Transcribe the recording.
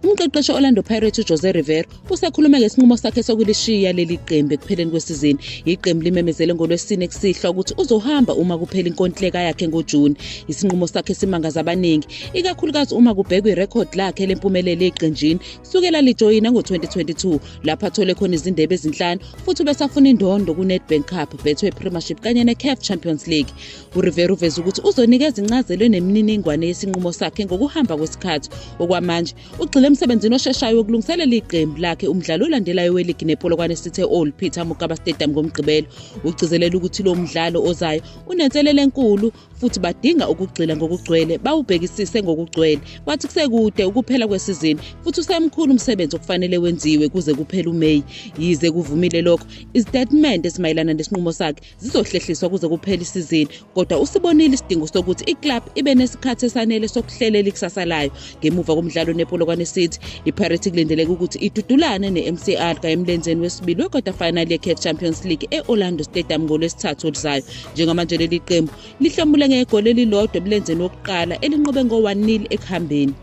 Umqeqeshi Orlando Pirates Jose Rivera usekhulume ngesinqumo sakhe sokulishiya leli qembu ekupheleni kwesizini. Iqembu limemezele ngoLwesine kusihlwa ukuthi uzohamba uma kuphela inkontileka yakhe ngoJuni. Isinqumo sakhe simangaza abaningi, ikakhulukazi uma kubhekwa irekhodi lakhe lempumelelo eqenjini kusukela lijoyina ngo-2022 lapho athole khona izindebe ezinhlanu futhi besafuna indondo ku-Nedbank Cup, Betway Premiership kanye ne-CAF Champions League. uRivera uveze ukuthi uzonikeza incazelo nemininingwane yesinqumo sakhe ngokuhamba kwesikhathi. Okwamanje ugxile emsebenzini osheshayo wokulungiselela iqembu lakhe umdlalo olandelayo weligi nePolokwane City Old Peter Mokaba Stadium ngomgqibelo. Ugcizelela ukuthi lo mdlalo ozayo unenselelo enkulu futhi badinga ukugxila ngokugcwele bawubhekisise ngokugcwele. Wathi kusekude ukuphela kwesizini futhi usemkhulu umsebenzi okufanele wenziwe kuze kuphele uMeyi. Yize kuvumile lokho, izitatimende ezimayelana nesinqumo sakhe zizohlehliswa kuze kuphele isizini, kodwa usibonile isidingo sokuthi iklabhu ibe nesikhathi esanele sokuhlelela ikusasa layo. Ngemuva komdlalo nePolokwane City, iPirates kulindeleke ukuthi idudulane neMCR emlenzeni wesibili wekwata final yeCAF Champions League eOrlando Stadium ngoLwesithathu oluzayo. Njengamanje leli qembu lihlomule ngegoli elilodwa emlenzeni wokuqala elinqobe ngo-1-0 ekuhambeni.